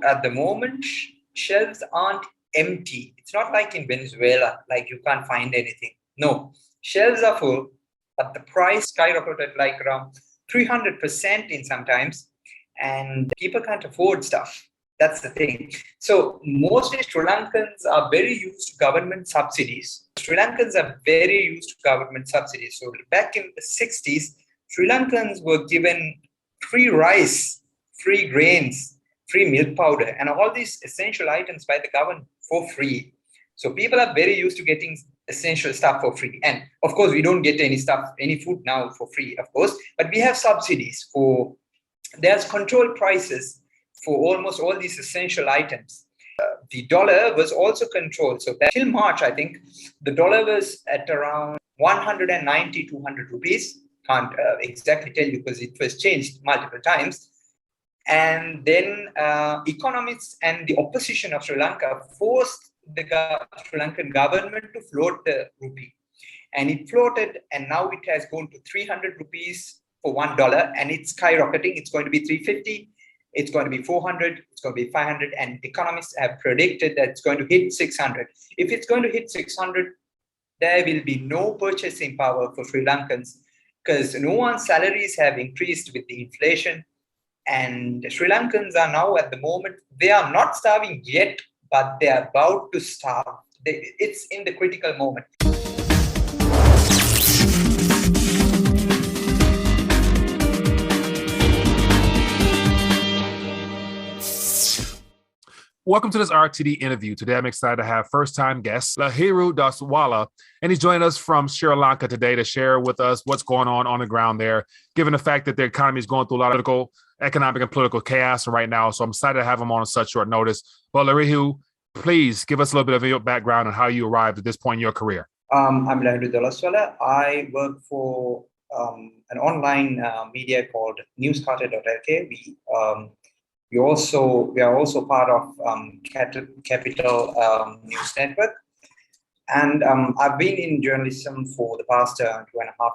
At the moment, shelves aren't empty. It's not like in Venezuela, like you can't find anything. No, shelves are full, but the price skyrocketed like around 300% in sometimes, and people can't afford stuff. That's the thing. So mostly Sri Lankans are very used to government subsidies. Sri Lankans are very used to government subsidies. So back in the 60s, Sri Lankans were given free rice, free grains, free milk powder, and all these essential items by the government for free. So people are very used to getting essential stuff for free. And of course, we don't get any food now for free, of course, but we have subsidies there's controlled prices for almost all these essential items. The dollar was also controlled. So back till March, I think, the dollar was at around 190, 200 rupees. Can't exactly tell you because it was changed multiple times. And then economists and the opposition of Sri Lanka forced the Sri Lankan government to float the rupee. And it floated, and now it has gone to 300 rupees for $1, and it's skyrocketing. It's going to be 350. It's going to be 400, it's going to be 500, and economists have predicted that it's going to hit 600. If it's going to hit 600, there will be no purchasing power for Sri Lankans because no one's salaries have increased with the inflation. And Sri Lankans are now at the moment, they are not starving yet, but they are about to starve. It's in the critical moment. Welcome to this RTD interview. Today, I'm excited to have first-time guest Lahiru Doloswala, and he's joining us from Sri Lanka today to share with us what's going on the ground there, given the fact that the economy is going through a lot of economic and political chaos right now. So I'm excited to have him on such short notice. But Lahiru, please give us a little bit of your background and how you arrived at this point in your career. I'm Lahiru Doloswala. I work for an online media called NewsCutter.ik. We are also part of Capital News Network. And I've been in journalism for the past 2.5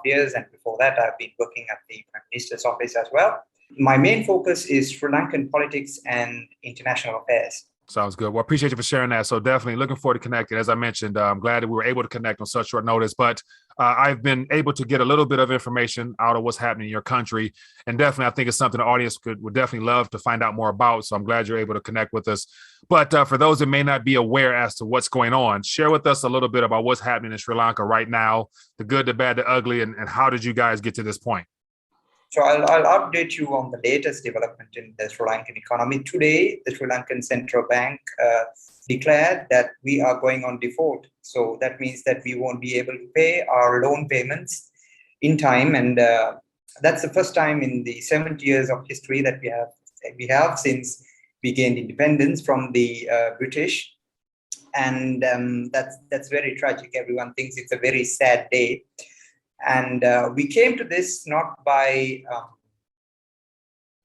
years. And before that, I've been working at the Prime Minister's office as well. My main focus is Sri Lankan politics and international affairs. Sounds good. Well, I appreciate you for sharing that. So definitely looking forward to connecting. As I mentioned, I'm glad that we were able to connect on such short notice, but I've been able to get a little bit of information out of what's happening in your country. And definitely, I think it's something the audience would definitely love to find out more about. So I'm glad you're able to connect with us. But for those that may not be aware as to what's going on, share with us a little bit about what's happening in Sri Lanka right now, the good, the bad, the ugly, and how did you guys get to this point? So I'll update you on the latest development in the Sri Lankan economy. Today, the Sri Lankan Central Bank declared that we are going on default. So that means that we won't be able to pay our loan payments in time. And that's the first time in the 70 years of history that we have since we gained independence from the British. And that's very tragic. Everyone thinks it's a very sad day. And we came to this not by,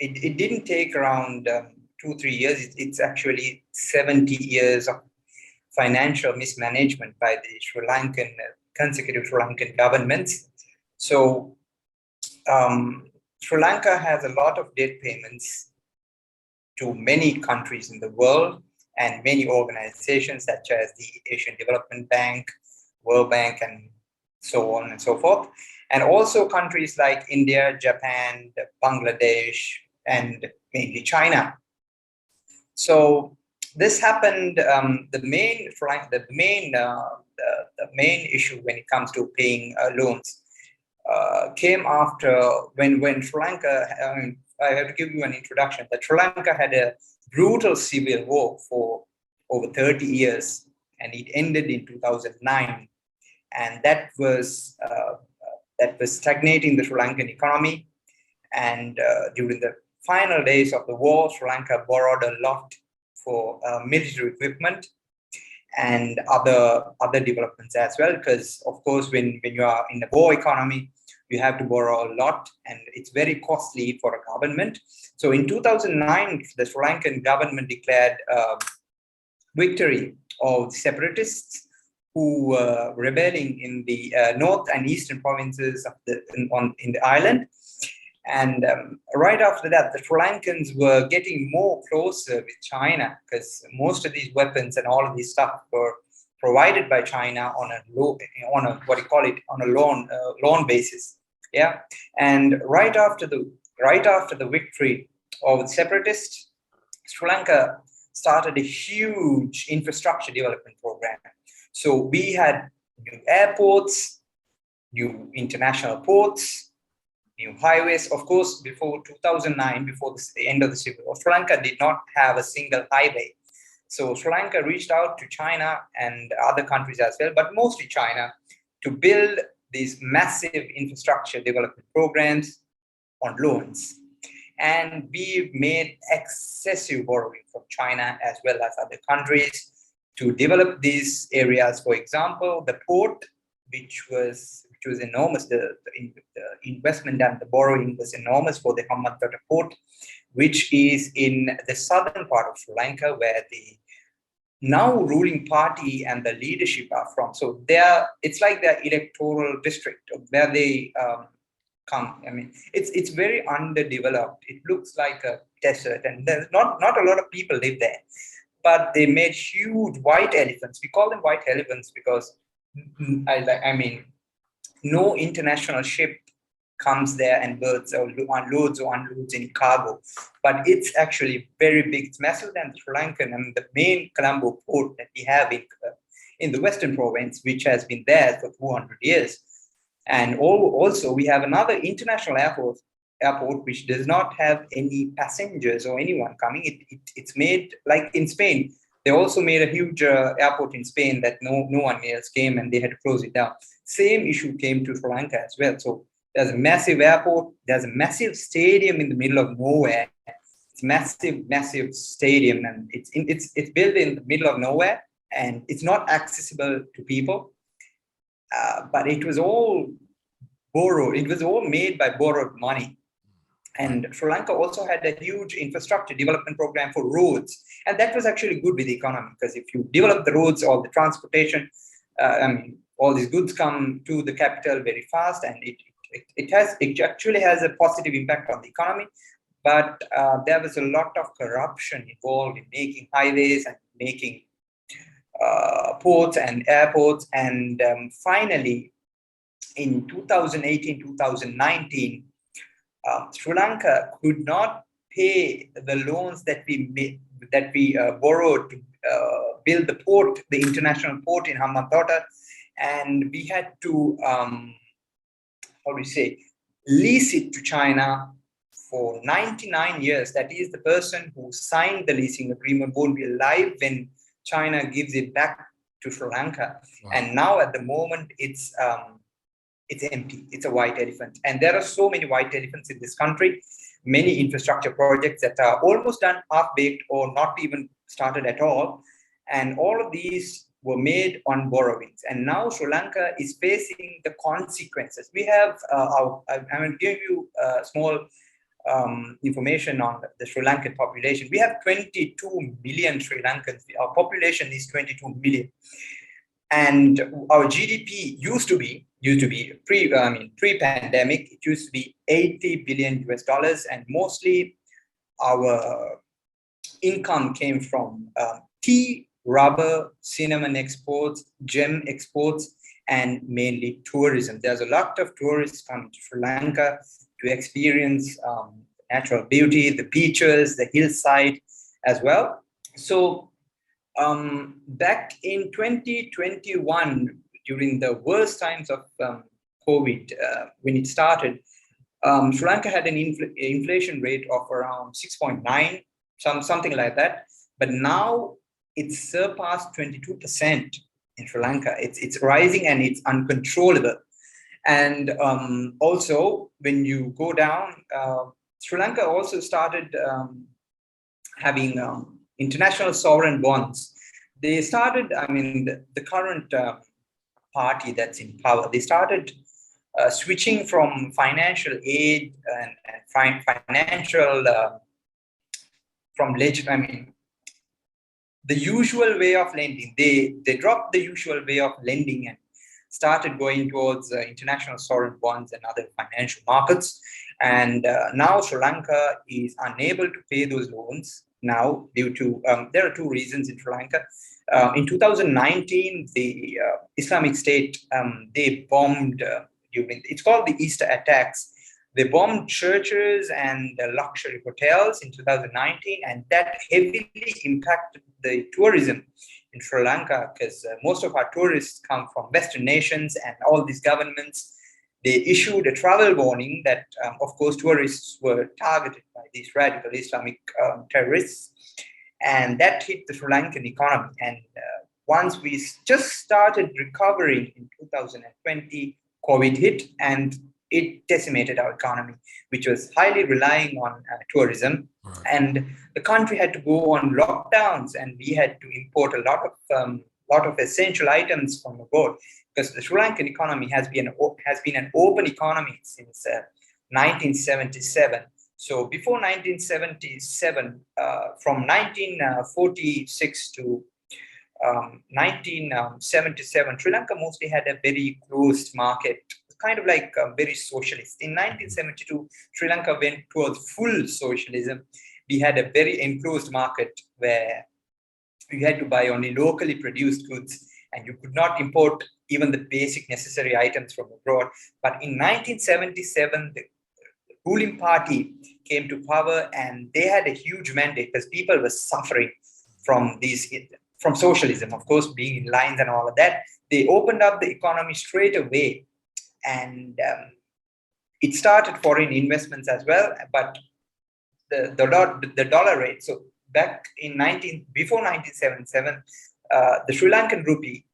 it didn't take around 2-3 years. It's actually 70 years of financial mismanagement by the consecutive Sri Lankan governments. So Sri Lanka has a lot of debt payments to many countries in the world and many organizations such as the Asian Development Bank, World Bank, and so on and so forth. And also countries like India, Japan, Bangladesh, and mainly China. So this happened. The main issue when it comes to paying loans came after when Sri Lanka. I have to give you an introduction. That Sri Lanka had a brutal civil war for over 30 years, and it ended in 2009. And that was stagnating the Sri Lankan economy. And during the final days of the war, Sri Lanka borrowed a lot for military equipment and other developments as well. Because of course, when you are in a war economy, you have to borrow a lot, and it's very costly for a government. So in 2009, the Sri Lankan government declared victory of separatists who were rebelling in the north and eastern provinces of in the island. And right after that, the Sri Lankans were getting more closer with China because most of these weapons and all of these stuff were provided by China on a what do you call it, on a loan basis. Yeah, and right after the victory of the separatists, Sri Lanka started a huge infrastructure development program. So we had new airports, new international ports, new highways. Of course, before 2009, before the end of the Civil War, Sri Lanka did not have a single highway. So Sri Lanka reached out to China and other countries as well, but mostly China, to build these massive infrastructure development programs on loans. And we made excessive borrowing from China as well as other countries to develop these areas. For example, the port, which was enormous. The investment and the borrowing was enormous for the Hambantota port, which is in the southern part of Sri Lanka, where the now ruling party and the leadership are from. So it's like their electoral district where they come. I mean, it's very underdeveloped. It looks like a desert, and there's not a lot of people live there. But they made huge white elephants. We call them white elephants because I mean, no international ship comes there and loads or unloads any cargo. But it's actually very big. It's massive than the Sri Lankan, and the main Colombo port that we have in the Western province, which has been there for 200 years. And also we have another international airport which does not have any passengers or anyone coming. It's made like in Spain. They also made a huge airport in Spain that no one else came, and they had to close it down. Same issue came to Sri Lanka as well. So there's a massive airport. There's a massive stadium in the middle of nowhere. It's massive stadium, and it's built in the middle of nowhere, and it's not accessible to people. But it was all borrowed. It was all made by borrowed money. And Sri Lanka also had a huge infrastructure development program for roads. And that was actually good with the economy, because if you develop the roads, all the transportation, all these goods come to the capital very fast, and it actually has a positive impact on the economy. But there was a lot of corruption involved in making highways and making ports and airports. And finally, in 2018, 2019, Sri Lanka could not pay the loans that we borrowed to build the port, the international port in Hambantota, and we had to lease it to China for 99 years. That is, the person who signed the leasing agreement won't be alive when China gives it back to Sri Lanka. Wow. And now at the moment it's empty. It's a white elephant. And there are so many white elephants in this country, many infrastructure projects that are almost done, half-baked, or not even started at all. And all of these were made on borrowings. And now Sri Lanka is facing the consequences. We have, I'm going to give you small information on the Sri Lankan population. We have 22 million Sri Lankans. Our population is 22 million. And our GDP used to be pre-pandemic, it used to be $80 billion US, and mostly our income came from tea, rubber, cinnamon exports, gem exports, and mainly tourism. There's a lot of tourists coming to Sri Lanka to experience natural beauty, the beaches, the hillside as well. So back in 2021, during the worst times of COVID, when it started, Sri Lanka had an inflation rate of around 6.9, something like that. But now it's surpassed 22% in Sri Lanka. It's rising and it's uncontrollable. And also, when you go down, Sri Lanka also started having international sovereign bonds. They started, the current party that's in power, they started switching from financial aid and financial, the usual way of lending. They dropped the usual way of lending and started going towards international sovereign bonds and other financial markets. And now Sri Lanka is unable to pay those loans now due to, there are two reasons in Sri Lanka. In 2019, the Islamic State, they bombed, it's called the Easter attacks. They bombed churches and luxury hotels in 2019, and that heavily impacted the tourism in Sri Lanka, because most of our tourists come from Western nations, and all these governments, they issued a travel warning that, of course, tourists were targeted by these radical Islamic terrorists, and that hit the Sri Lankan economy. And once we just started recovering in 2020, COVID hit, and it decimated our economy, which was highly relying on tourism. Right. And the country had to go on lockdowns, and we had to import a lot of essential items from abroad, because the Sri Lankan economy has been an open economy since 1977. So before 1977, from 1946 to 1977, Sri Lanka mostly had a very closed market, kind of like very socialist. In 1972, Sri Lanka went towards full socialism. We had a very enclosed market where you had to buy only locally produced goods, and you could not import even the basic necessary items from abroad. But in 1977, the ruling party came to power, and they had a huge mandate, because people were suffering from socialism, of course, being in lines and all of that. They opened up the economy straight away, and it started foreign investments as well. But the dollar rate, so back in before 1977, the Sri Lankan rupee,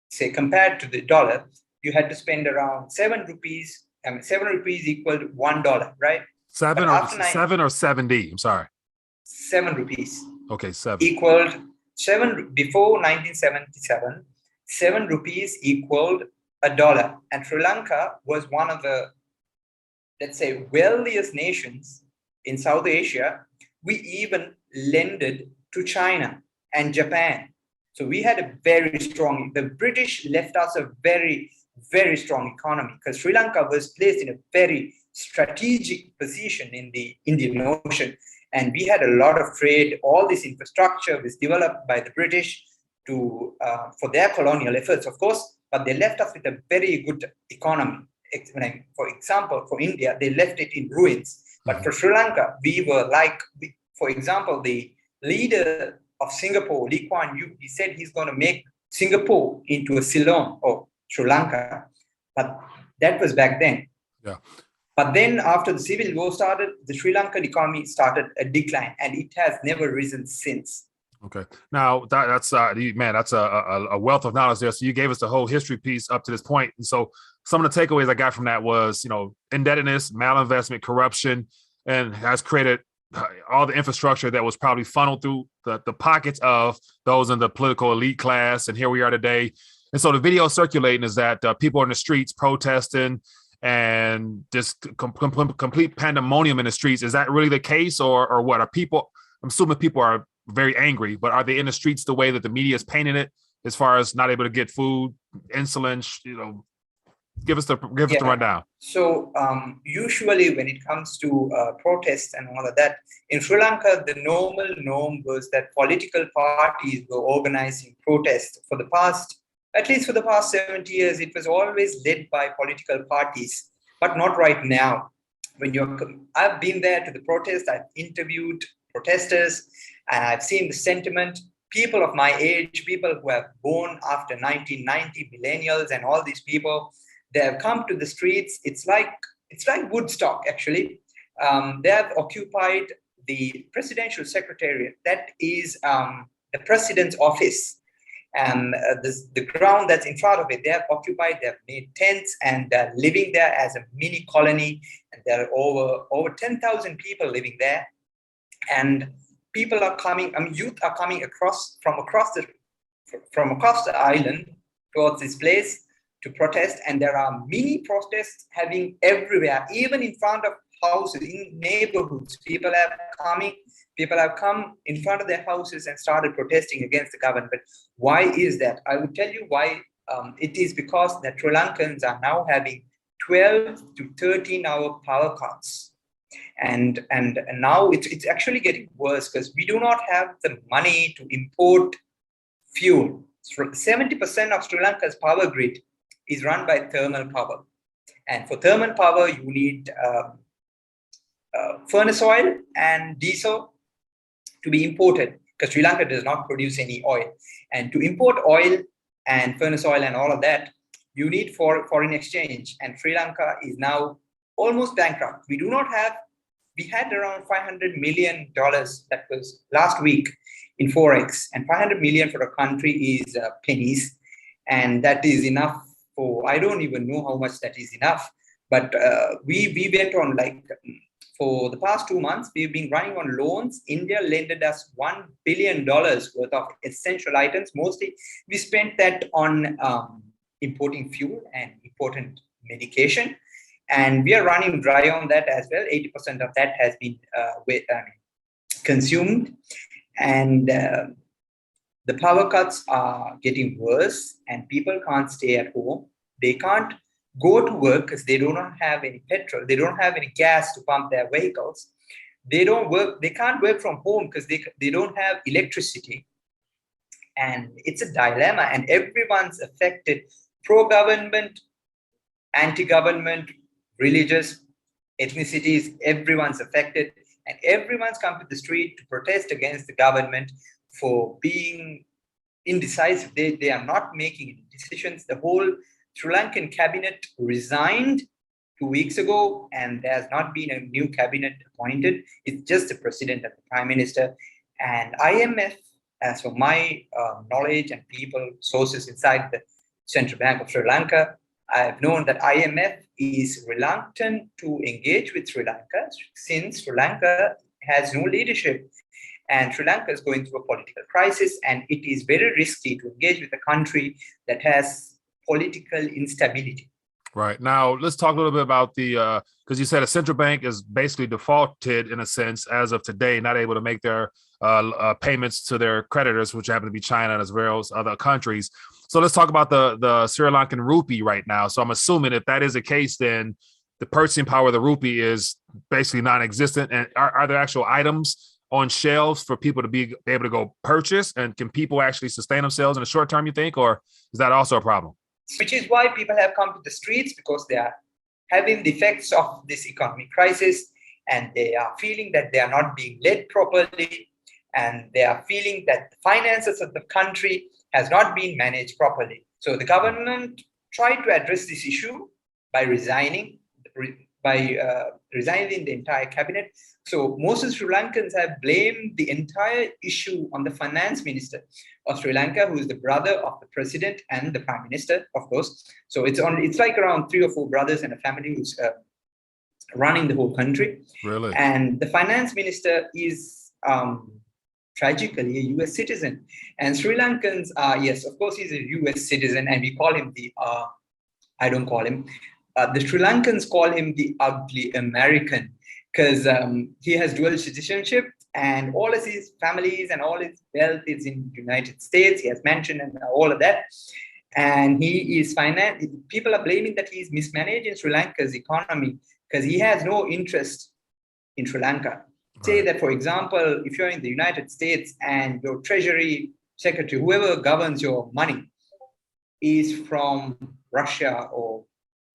say compared to the dollar, you had to spend around 7 rupees. 7 rupees equal to $1, right? 7 or 70. I'm sorry. 7 rupees. Okay, 7 equaled 7 before 1977. 7 rupees equaled $1, and Sri Lanka was one of the, let's say, wealthiest nations in South Asia. We even lended to China and Japan. So we had a very strong, the British left us a very, very strong economy, because Sri Lanka was placed in a very strategic position in the Indian Ocean. And we had a lot of trade. All this infrastructure was developed by the British for their colonial efforts, of course, but they left us with a very good economy. For example, for India, they left it in ruins. But for Sri Lanka, we were like, for example, the leader of Singapore, Lee Kuan Yew, he said he's going to make Singapore into a Ceylon or Sri Lanka. But that was back then. Yeah. But then after the civil war started, the Sri Lankan economy started a decline, and it has never risen since. Okay. Now that's a wealth of knowledge there. So you gave us the whole history piece up to this point. And so some of the takeaways I got from that was, indebtedness, malinvestment, corruption, and has created all the infrastructure that was probably funneled through the pockets of those in the political elite class. And here we are today. And so the video circulating is that people are in the streets protesting and just complete pandemonium in the streets. Is that really the case, or what? I'm assuming people are very angry, but are they in the streets the way that the media is painting it, as far as not able to get food, insulin, give us the rundown. So usually when it comes to protests and all of that, in Sri Lanka, the norm was that political parties were organizing protests at least for the past 70 years. It was always led by political parties, but not right now. I've been there to the protest, I've interviewed protesters, and I've seen the sentiment. People of my age, people who have born after 1990, millennials, and all these people, they have come to the streets. It's like Woodstock, actually. They have occupied the presidential secretariat. That is the president's office. And the ground that's in front of it, they have occupied, they have made tents, and they're living there as a mini colony. And there are over 10,000 people living there. And people are coming, youth are coming from across the island towards this place to protest. And there are mini protests having everywhere, even in front of houses, in neighborhoods. People have come in front of their houses and started protesting against the government. Why is that? I will tell you why. It is because the Sri Lankans are now having 12 to 13-hour power cuts. And now it's actually getting worse because we do not have the money to import fuel. 70% of Sri Lanka's power grid is run by thermal power. And for thermal power, you need furnace oil and diesel to be imported because Sri Lanka does not produce any oil. And to import oil and furnace oil and all of that, you need foreign exchange. And Sri Lanka is now almost bankrupt. We had around $500 million that was last week in Forex, and 500 million for a country is pennies. And that is enough for, I don't even know how much that is enough. But we went on for the past 2 months, we've been running on loans. India lended us $1 billion worth of essential items. Mostly we spent that on importing fuel and important medication. And we are running dry on that as well. 80% of that has been consumed. And the power cuts are getting worse and people can't stay at home. They can't go to work because they do not have any petrol. They don't have any gas to pump their vehicles. They can't work from home because they don't have electricity. And it's a dilemma, and everyone's affected. Pro-government, anti-government, religious, ethnicities, everyone's affected. And everyone's come to the street to protest against the government for being indecisive. They are not making any decisions. The whole Sri Lankan cabinet resigned 2 weeks ago, and there has not been a new cabinet appointed. It's just the president and the prime minister. And IMF, as for my knowledge and sources inside the Central Bank of Sri Lanka, I have known that IMF is reluctant to engage with Sri Lanka since Sri Lanka has no leadership. And Sri Lanka is going through a political crisis, and it is very risky to engage with a country that has political instability. Right. Now, let's talk a little bit about because you said a central bank is basically defaulted in a sense as of today, not able to make their payments to their creditors, which happen to be China as well as other countries. So let's talk about the Sri Lankan Rupee right now. So I'm assuming if that is the case, then the purchasing power of the rupee is basically non-existent. And are there actual items on shelves for people to be able to go purchase? And can people actually sustain themselves in the short term, you think, or is that also a problem? Which is why people have come to the streets, because they are having the effects of this economic crisis, and they are feeling that they are not being led properly, and they are feeling that the finances of the country has not been managed properly. So the government tried to address this issue by resigning the entire cabinet. So most of Sri Lankans have blamed the entire issue on the finance minister of Sri Lanka, who is the brother of the president and the prime minister, of course. So it's like around 3 or 4 brothers and a family who's running the whole country. Really? And the finance minister is tragically a US citizen. And Sri Lankans are, yes, of course, he's a US citizen, and we call him I don't call him, the Sri Lankans call him the ugly American, because he has dual citizenship, and all of his families and all his wealth is in the United States. He has mansion and all of that. And he is people are blaming that he's mismanaging Sri Lanka's economy because he has no interest in Sri Lanka. Right. Say that, for example, if you're in the United States and your treasury secretary, whoever governs your money, is from Russia or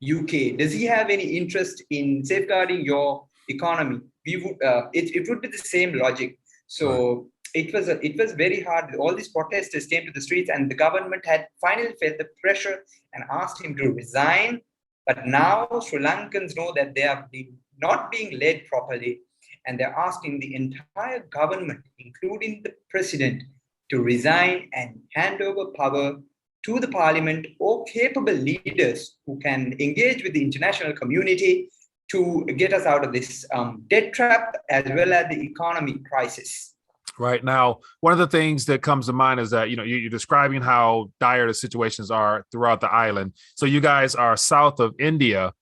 UK, does he have any interest in safeguarding your economy? It would be the same logic. So it was very hard. All these protesters came to the streets, and the government had finally felt the pressure and asked him to resign. But now Sri Lankans know that they are not being led properly, and they're asking the entire government, including the president, to resign and hand over power to the parliament or capable leaders who can engage with the international community to get us out of this debt trap as well as the economic crisis. Right. Now, one of the things that comes to mind is that, you're describing how dire the situations are throughout the island. So you guys are south of India.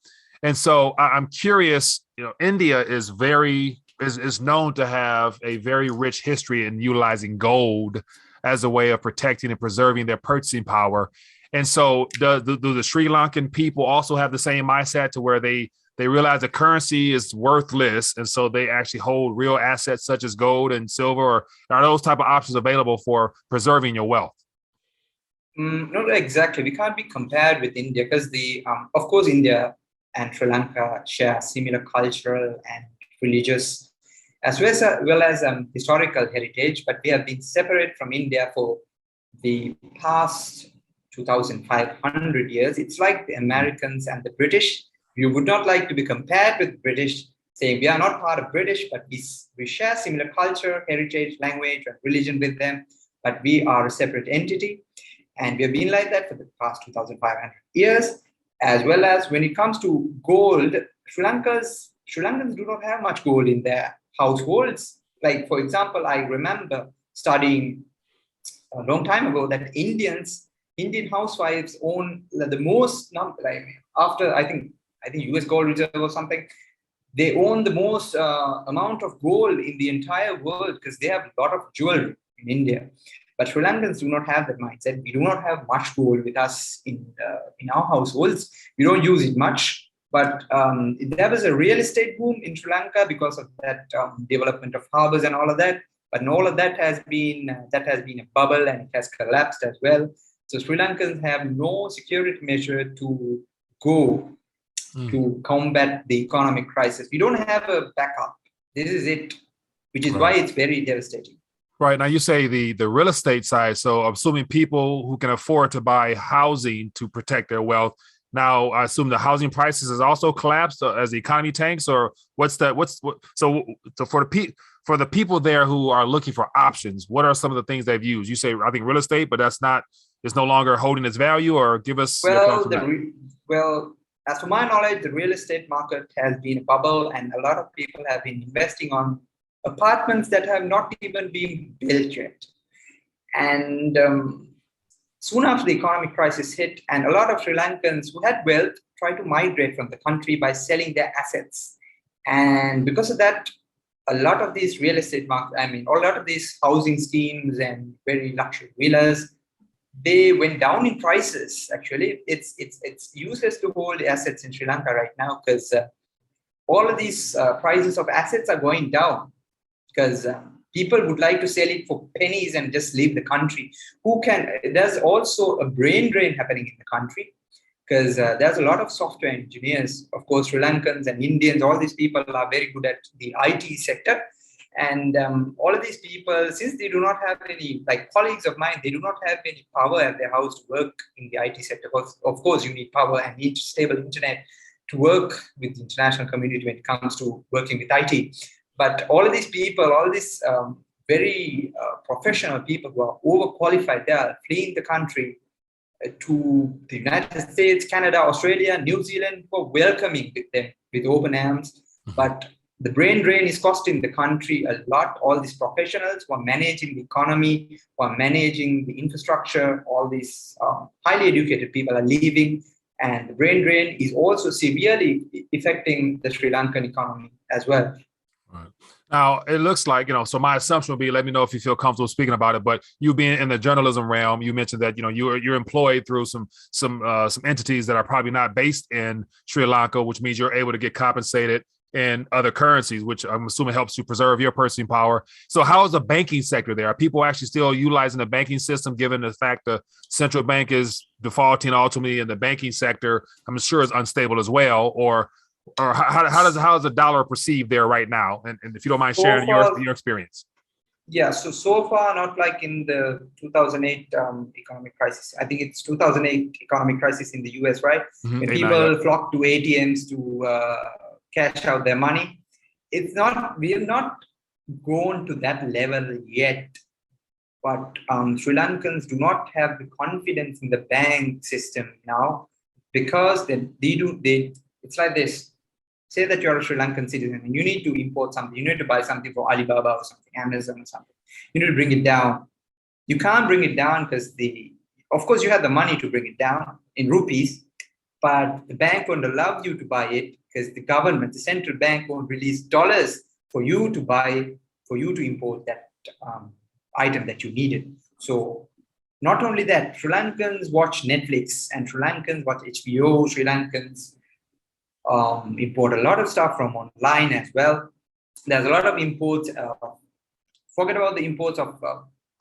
And so I'm curious, India is is known to have a very rich history in utilizing gold as a way of protecting and preserving their purchasing power. And so do the Sri Lankan people also have the same mindset to where they realize the currency is worthless, and so they actually hold real assets such as gold and silver, or are those type of options available for preserving your wealth? Not exactly. We can't be compared with India because of course, India and Sri Lanka share similar cultural and religious as well as historical heritage, but we have been separate from India for the past 2,500 years. It's like the Americans and the British. You would not like to be compared with British, saying we are not part of British, but we share similar culture, heritage, language, and religion with them, but we are a separate entity. And we have been like that for the past 2,500 years, as well as when it comes to gold, Sri Lankans do not have much gold in their households. Like, for example, I remember studying a long time ago that Indian housewives own the most number, like after I think US gold reserve or something, they own the most amount of gold in the entire world because they have a lot of jewelry in India. But Sri Lankans do not have that mindset. We do not have much gold with us in our households. We don't use it much. But there was a real estate boom in Sri Lanka because of that development of harbors and all of that. But all of that has been a bubble, and it has collapsed as well. So Sri Lankans have no security measure to go to combat the economic crisis. We don't have a backup. This is it, which is why it's very devastating. Right. Now you say the real estate side. So I'm assuming people who can afford to buy housing to protect their wealth. Now I assume the housing prices has also collapsed as the economy tanks, or so for the people there who are looking for options, what are some of the things they've used? You say, I think real estate, but it's no longer holding its value, or give us your thoughts on that. As to my knowledge, the real estate market has been a bubble, and a lot of people have been investing on apartments that have not even been built yet. And soon after the economic crisis hit, and a lot of Sri Lankans who had wealth tried to migrate from the country by selling their assets. And because of that, a lot of these real estate markets, a lot of these housing schemes and very luxury villas, they went down in prices. Actually, it's useless to hold assets in Sri Lanka right now because all of these prices of assets are going down because people would like to sell it for pennies and just leave the country. There's also a brain drain happening in the country because there's a lot of software engineers. Of course, Sri Lankans and Indians, all these people are very good at the IT sector. And all of these people, since they do not have any, like colleagues of mine, they do not have any power at their house to work in the IT sector. Of course, you need power and need stable internet to work with the international community when it comes to working with IT. But all of these people, all these very professional people who are overqualified, they are fleeing the country to the United States, Canada, Australia, New Zealand, who are welcoming with them with open arms. But the brain drain is costing the country a lot. All these professionals who are managing the economy, who are managing the infrastructure, all these highly educated people are leaving. And the brain drain is also severely affecting the Sri Lankan economy as well. Right. Now, it looks like, so my assumption would be, let me know if you feel comfortable speaking about it, but you being in the journalism realm, you mentioned that, you're employed through some entities that are probably not based in Sri Lanka, which means you're able to get compensated in other currencies, which I'm assuming helps you preserve your purchasing power. So how is the banking sector there? Are people actually still utilizing the banking system, given the fact the central bank is defaulting ultimately, and the banking sector, I'm sure, is unstable as well? Or how is the dollar perceived there right now? And if you don't mind sharing your experience. Yeah, so far, not like in the 2008 economic crisis. I think it's 2008 economic crisis in the US, right? Mm-hmm. When people flocked to ATMs to cash out their money. We have not gone to that level yet. But Sri Lankans do not have the confidence in the bank system now because it's like this. Say that you're a Sri Lankan citizen and you need to import something. You need to buy something for Alibaba or something, Amazon or something. You need to bring it down. You can't bring it down because of course, you have the money to bring it down in rupees, but the bank won't allow you to buy it because the government, the central bank, won't release dollars for you to import that item that you needed. So Not only that, Sri Lankans watch Netflix and Sri Lankans watch HBO. Sri Lankans import a lot of stuff from online as well. There's a lot of imports. Forget about the imports of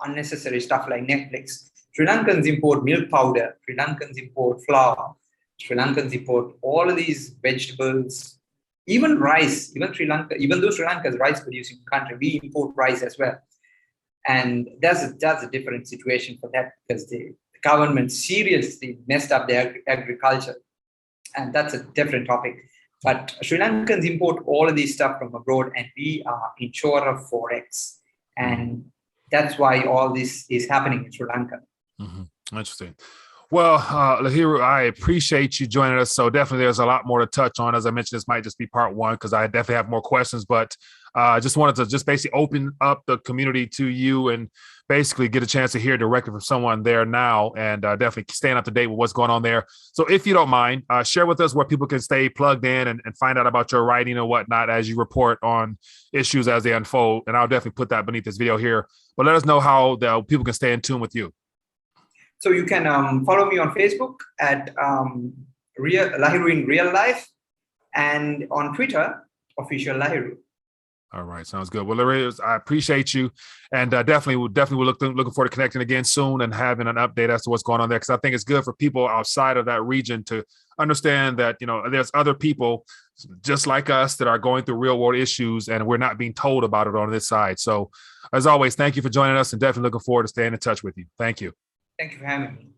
unnecessary stuff like Netflix. Sri Lankans import milk powder. Sri Lankans import flour. Sri Lankans import all of these vegetables, even rice. Even though Sri Lanka is a rice-producing country, we import rice as well. And that's a different situation for that, because the government seriously messed up their agriculture. And that's a different topic. But Sri Lankans import all of these stuff from abroad, and we are in short of Forex. And that's why all this is happening in Sri Lanka. Interesting. Well, Lahiru, I appreciate you joining us. So definitely there's a lot more to touch on. As I mentioned, this might just be part one, because I definitely have more questions, but I just wanted to just basically open up the community to you and basically get a chance to hear directly from someone there now, and definitely staying up to date with what's going on there. So if you don't mind, share with us where people can stay plugged in and find out about your writing and whatnot as you report on issues as they unfold. And I'll definitely put that beneath this video here, but let us know how the people can stay in tune with you. So you can follow me on Facebook at Lahiru in real life, and on Twitter, official Lahiru. All right, sounds good. Well, Lahiru, I appreciate you, and definitely we're looking forward to connecting again soon and having an update as to what's going on there, because I think it's good for people outside of that region to understand that, you know, there's other people just like us that are going through real world issues, and we're not being told about it on this side. So, as always, thank you for joining us, and definitely looking forward to staying in touch with you. Thank you. Thank you for having me.